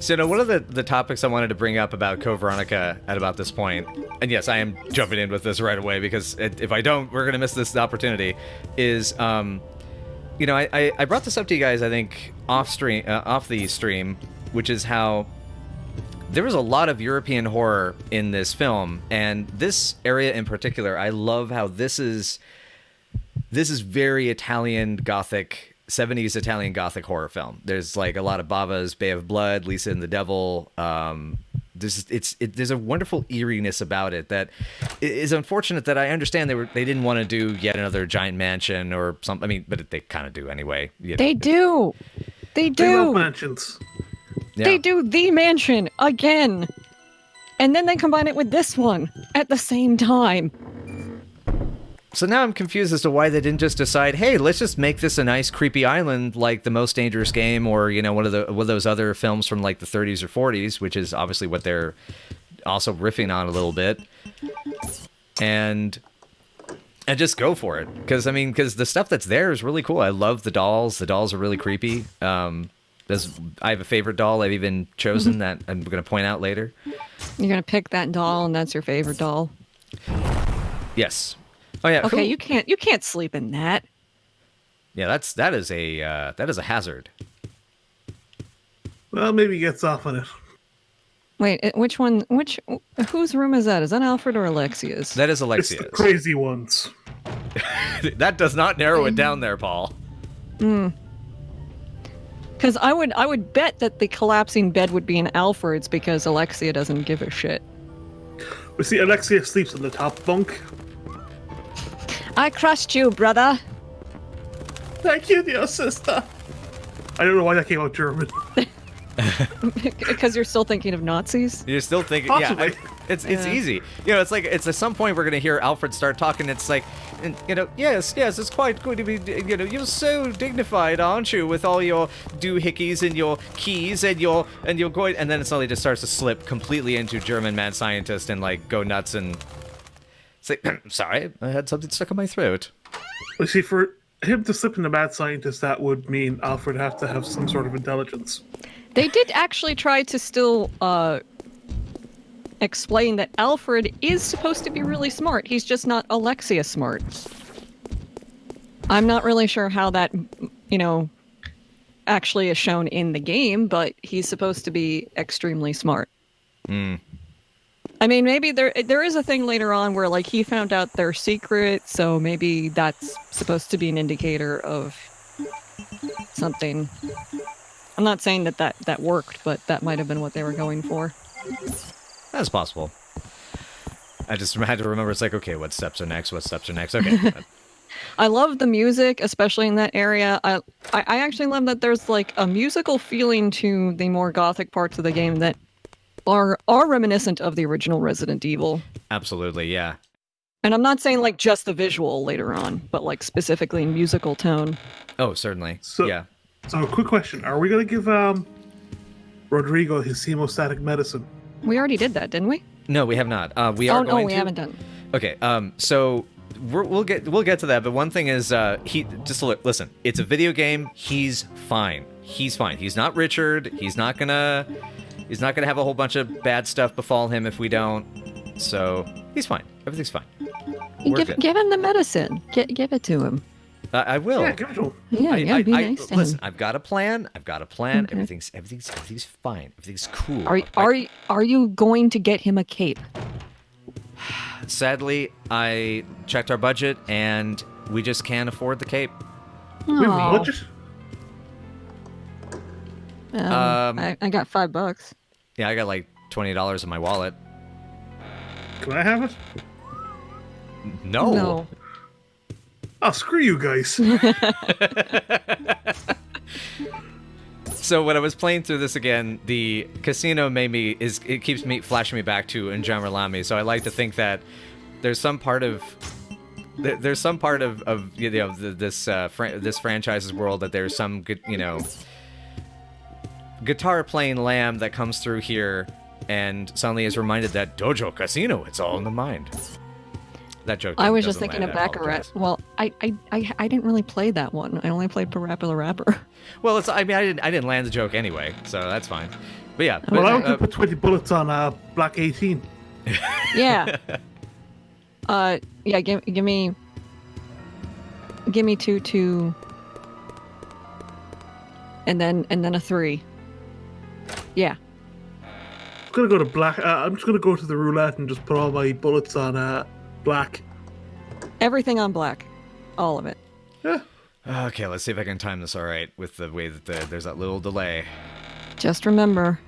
So, one of the topics I wanted to bring up about Code Veronica at about this point, and yes, I am jumping in with this right away because if I don't, we're going to miss this opportunity, is, I brought this up to you guys, I think, off the stream, which is how there was a lot of European horror in this film, and this area in particular, I love how this is very Italian Gothic 70s Italian Gothic horror film. There's like a lot of Bava's Bay of Blood, Lisa and the Devil. There's a wonderful eeriness about it that is unfortunate. That I understand they didn't want to do yet another giant mansion or something. I mean, but they kind of do anyway. They do. They love mansions. Yeah. They do the mansion again, and then they combine it with this one at the same time. So now I'm confused as to why they didn't just decide, hey, let's just make this a nice creepy island like The Most Dangerous Game, or one of those other films from like the 30s or 40s, which is obviously what they're also riffing on a little bit, and just go for it. Because the stuff that's there is really cool. I love the dolls. The dolls are really creepy. I have a favorite doll I've even chosen that I'm going to point out later. You're going to pick that doll, and that's your favorite doll? Yes. Oh yeah. Okay, you can't sleep in that. Yeah, that is a hazard. Well, maybe he gets off on it. Wait, whose room is that? Is that Alfred or Alexia's? That is Alexia's. It's the crazy ones. That does not narrow it down there, Paul. Because I would bet that the collapsing bed would be in Alfred's because Alexia doesn't give a shit. We see Alexia sleeps in the top bunk. I crushed you, brother. Thank you, dear sister. I don't know why that came out German. Because you're still thinking of Nazis? You're still thinking, Possibly. yeah. It's easy. It's at some point we're gonna hear Alfred start talking. It's like, yes, it's quite good to be. You're so dignified, aren't you, with all your doohickeys and your keys and your going, and then it suddenly just starts to slip completely into German mad scientist and like go nuts and. It's like, sorry, I had something stuck in my throat. You see, for him to slip into mad scientist, that would mean Alfred have to have some sort of intelligence. They did actually try to still explain that Alfred is supposed to be really smart. He's just not Alexia smart. I'm not really sure how that, actually is shown in the game, but he's supposed to be extremely smart. I mean, maybe there is a thing later on where, like, he found out their secret, so maybe that's supposed to be an indicator of something. I'm not saying that worked, but that might have been what they were going for. That's possible. I just had to remember, it's like, okay, what steps are next? Okay. I love the music, especially in that area. I actually love that there's, like, a musical feeling to the more gothic parts of the game that are reminiscent of the original Resident Evil. Absolutely, yeah. And I'm not saying, like, just the visual later on, but, like, specifically in musical tone. Oh, certainly. Yeah. So, quick question. Are we going to give Rodrigo his hemostatic medicine? We already did that, didn't we? No, we have not. We are going we to. haven't done. Okay, so we'll get to that, but one thing is, listen, it's a video game. He's fine. He's not Richard. He's not gonna have a whole bunch of bad stuff befall him if we don't. So he's fine. Everything's fine. Give him the medicine. Give it to him. I will. Yeah, give it to him. Yeah, be nice to him. Listen, I've got a plan. Okay. Everything's fine. Everything's cool. Are you going to get him a cape? Sadly, I checked our budget and we just can't afford the cape. We have a budget? I got $5. Yeah, I got like $20 in my wallet. Can I have it? No. Oh, screw you guys. So when I was playing through this again, the casino keeps flashing me back to N'Jammer Lami. So I like to think that there's some part of this franchise's world that there's some good, guitar playing lamb that comes through here and suddenly is reminded that Dojo Casino, it's all in the mind. That joke. I was just thinking of Baccarat. Well, I didn't really play that one. I only played Parappa the Rapper. Well, I didn't land the joke anyway, so that's fine. But yeah. Well, I but, would put 20 bullets on Black 18. Yeah. Yeah. Give me 2, and then a 3. Yeah. I'm gonna go to black. I'm just gonna go to the roulette and just put all my bullets on black. Everything on black. All of it. Yeah. Okay, let's see if I can time this all right with the way that there's that little delay. Just remember,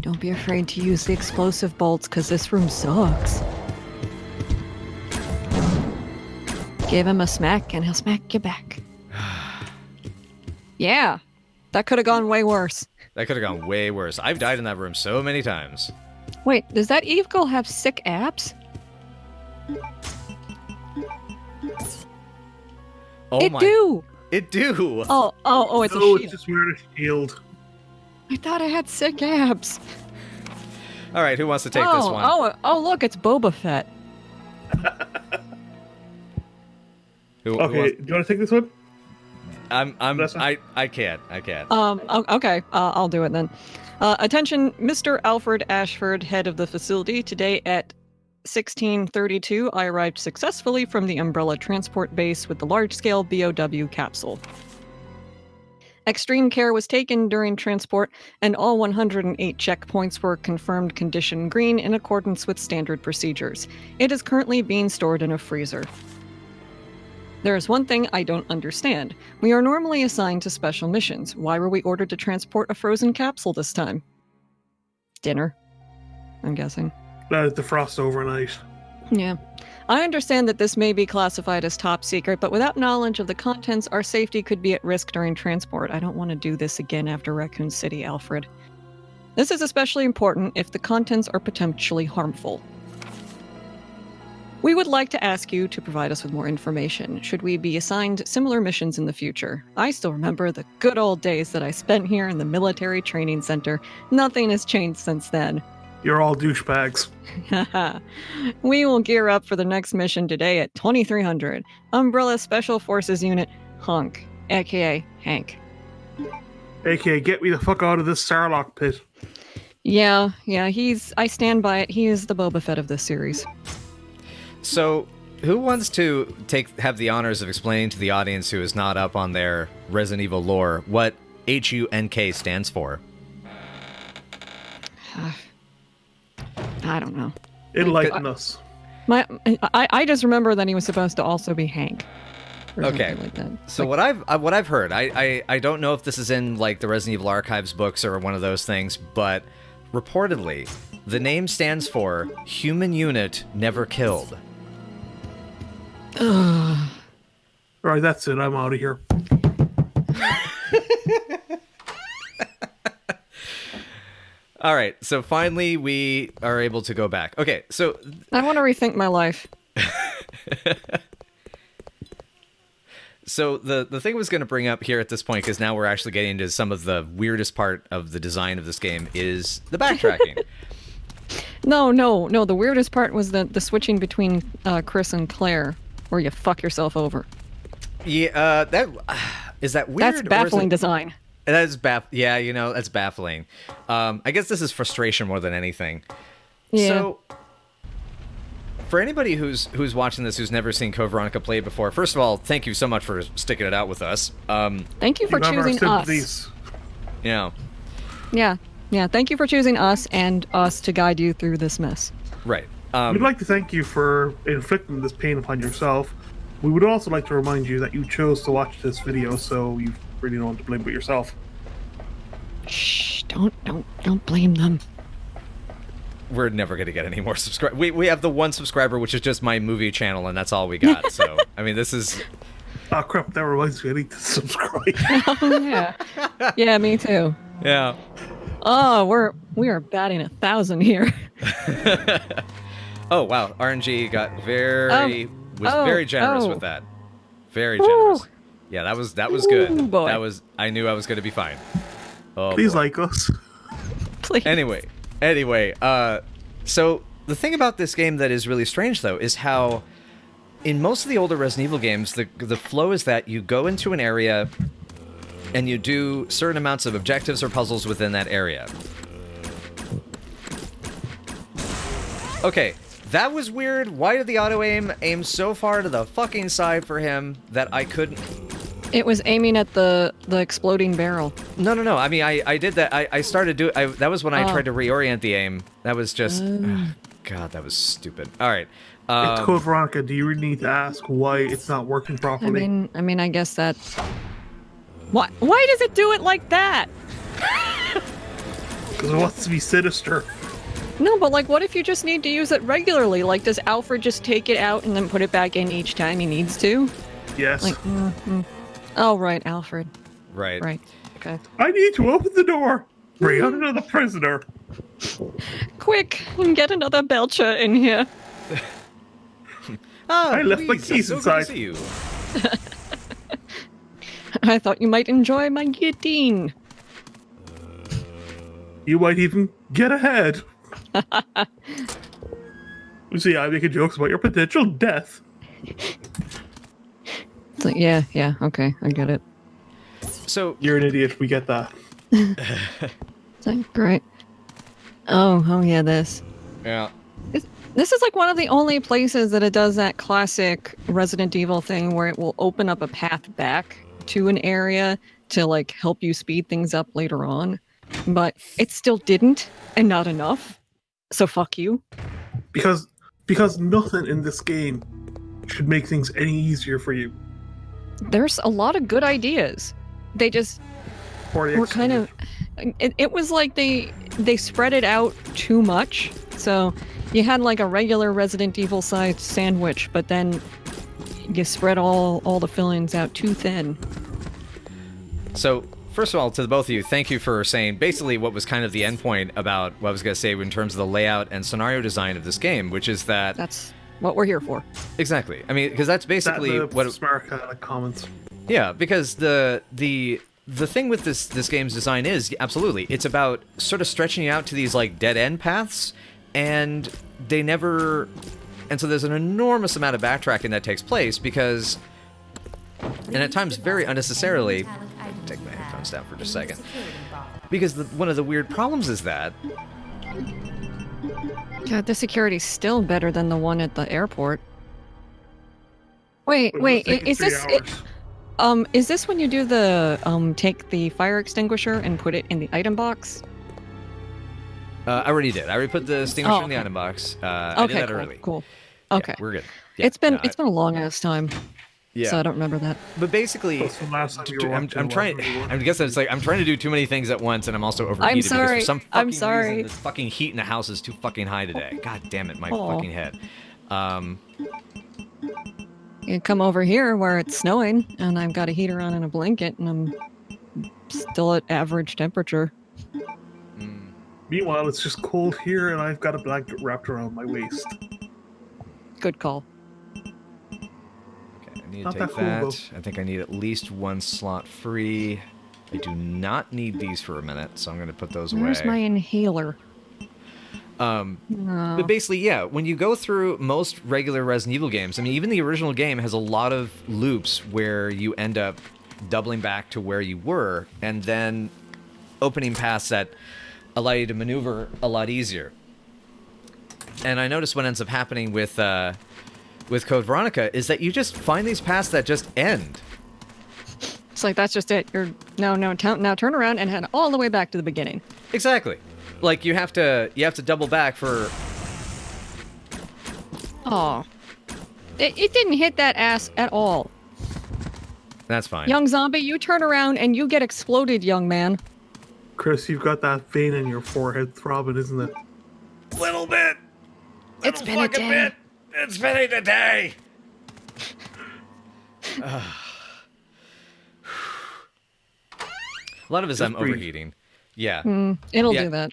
don't be afraid to use the explosive bolts, because this room sucks. Give him a smack and he'll smack you back. Yeah, that could have gone way worse. That could have gone way worse. I've died in that room so many times. Wait, does that Eve girl have sick abs? Oh It my! do. It do. Oh, it's a No, shield. it's just wearing a shield. I thought I had sick abs. All right, who wants to take this one? Oh, look, it's Boba Fett. Who Okay, wants- do you want to take this one? I can't. Okay, I'll do it then. Attention, Mr. Alfred Ashford, head of the facility. Today at 16:32, I arrived successfully from the Umbrella Transport Base with the large-scale BOW capsule. Extreme care was taken during transport, and all 108 checkpoints were confirmed condition green in accordance with standard procedures. It is currently being stored in a freezer. There is one thing I don't understand. We are normally assigned to special missions. Why were we ordered to transport a frozen capsule this time? Dinner, I'm guessing. The frost overnight. Yeah. I understand that this may be classified as top secret, but without knowledge of the contents, our safety could be at risk during transport. I don't want to do this again after Raccoon City, Alfred. This is especially important if the contents are potentially harmful. We would like to ask you to provide us with more information, should we be assigned similar missions in the future. I still remember the good old days that I spent here in the military training center. Nothing has changed since then. You're all douchebags. We will gear up for the next mission today at 2300. Umbrella Special Forces Unit, Hunk, aka Hank. AKA, get me the fuck out of this Sarlacc pit. Yeah, I stand by it. He is the Boba Fett of this series. So, who wants to have the honors of explaining to the audience who is not up on their Resident Evil lore what HUNK stands for? I don't know. Enlighten us. I just remember that he was supposed to also be Hank. Or Okay. something like that. So what I've heard, I don't know if this is in like the Resident Evil Archives books or one of those things, but reportedly, the name stands for Human Unit Never Killed. Alright, that's it. I'm out of here. All right, so finally we are able to go back. Okay, so I want to rethink my life. So the thing I was going to bring up here at this point, because now we're actually getting into some of the weirdest part of the design of this game, is the backtracking. No. The weirdest part was the switching between Chris and Claire, where you fuck yourself over. Yeah, is that weird? That's baffling design. That is Yeah, that's baffling. I guess this is frustration more than anything. Yeah. So, for anybody who's watching this who's never seen Code Veronica play before, first of all, thank you so much for sticking it out with us. Thank you for You have our choosing us. sympathies. Yeah, Yeah. Thank you for choosing us and us to guide you through this mess. right. We'd like to thank you for inflicting this pain upon yourself. We would also like to remind you that you chose to watch this video, so you really don't want to blame but yourself. Shh! Don't blame them. We're never going to get any more subscribers. We have the one subscriber, which is just my movie channel, and that's all we got. So, I mean, this is... Oh crap, that reminds me, I need to subscribe. Oh yeah. Yeah, me too. Yeah. Oh, we are batting 1,000 here. Oh, wow. RNG got very generous oh. with that. Very generous. Yeah, that was good. Ooh, boy. I knew I was going to be fine. Oh, Please boy. like us. Please. Anyway, so the thing about this game that is really strange, though, is how in most of the older Resident Evil games, the flow is that you go into an area and you do certain amounts of objectives or puzzles within that area. Okay, that was weird. Why did the auto-aim so far to the fucking side for him that I couldn't... It was aiming at the exploding barrel. No. I mean, I did that. I started doing... that was when I tried to reorient the aim. That was just... God, that was stupid. All right. It's Code Veronica. Do you really need to ask why it's not working properly? I mean, I guess that... Why does it do it like that? Because it wants to be sinister. No, but like, what if you just need to use it regularly? Like, does Alfred just take it out and then put it back in each time he needs to? Yes. Like, oh, right, Alfred. Right. Right. Okay. I need to open the door. Bring out another prisoner. Quick, and get another Belcher in here. Oh, I left my please, keys so good to inside. see you. I thought you might enjoy my guillotine. You might even get ahead. You see, I'm making jokes about your potential death. It's like, yeah, okay, I get it. So You're an idiot. We get that. It's like, great. Oh yeah, this. yeah. This is like one of the only places that it does that classic Resident Evil thing where it will open up a path back to an area to like help you speed things up later on. But it still didn't, and not enough. So fuck you. Because nothing in this game should make things any easier for you. There's a lot of good ideas. They just Poorly were kind of... It was like they spread it out too much. So you had like a regular Resident Evil sized sandwich, but then you spread all the fillings out too thin. So, first of all, to the both of you, thank you for saying basically what was kind of the end point about what I was going to say in terms of the layout and scenario design of this game, which is that... That's what we're here for. Exactly. I mean, because that's basically what... smart kind of comments. Yeah, because the thing with this game's design is, absolutely, it's about sort of stretching you out to these, like, dead-end paths, and they never... And so there's an enormous amount of backtracking that takes place, because... And at times, very unnecessarily... Take my headphones down for just a second. Because one of the weird problems is that... God, the security's still better than the one at the airport. Wait, is this... is this when you do the, take the fire extinguisher and put it in the item box? I already did. I already put the extinguisher in the item box. I did that early. Cool. Okay. Yeah, we're good. Yeah, It's been a long ass time. Yeah. So I don't remember that. But basically, I'm trying. I guess it's like I'm trying to do too many things at once, and I'm also overheated. I'm sorry. Because for some fucking I'm sorry. reason, this fucking heat in the house is too fucking high today. God damn it, my fucking head. You come over here where it's snowing, and I've got a heater on and a blanket, and I'm still at average temperature. Meanwhile, it's just cold here, and I've got a blanket wrapped around my waist. Good call. Okay, I need Not to take that cool, that. though. I think I need at least one slot free. I do not need these for a minute, so I'm going to put those away. Where's my inhaler? No. But basically, yeah, when you go through most regular Resident Evil games, I mean, even the original game has a lot of loops where you end up doubling back to where you were, and then opening paths that allow you to maneuver a lot easier. And I notice what ends up happening with Code Veronica is that you just find these paths that just end. It's like, that's just it. You're now turn around and head all the way back to the beginning. Exactly. Like you have to double back for... Oh. It didn't hit that ass at all. That's fine. Young zombie, you turn around and you get exploded, young man. Chris, you've got that vein in your forehead throbbing, isn't it? Little bit. It's been a day. It's been a day. A lot of it is I'm breathe. overheating. Yeah. It'll Yeah. do that.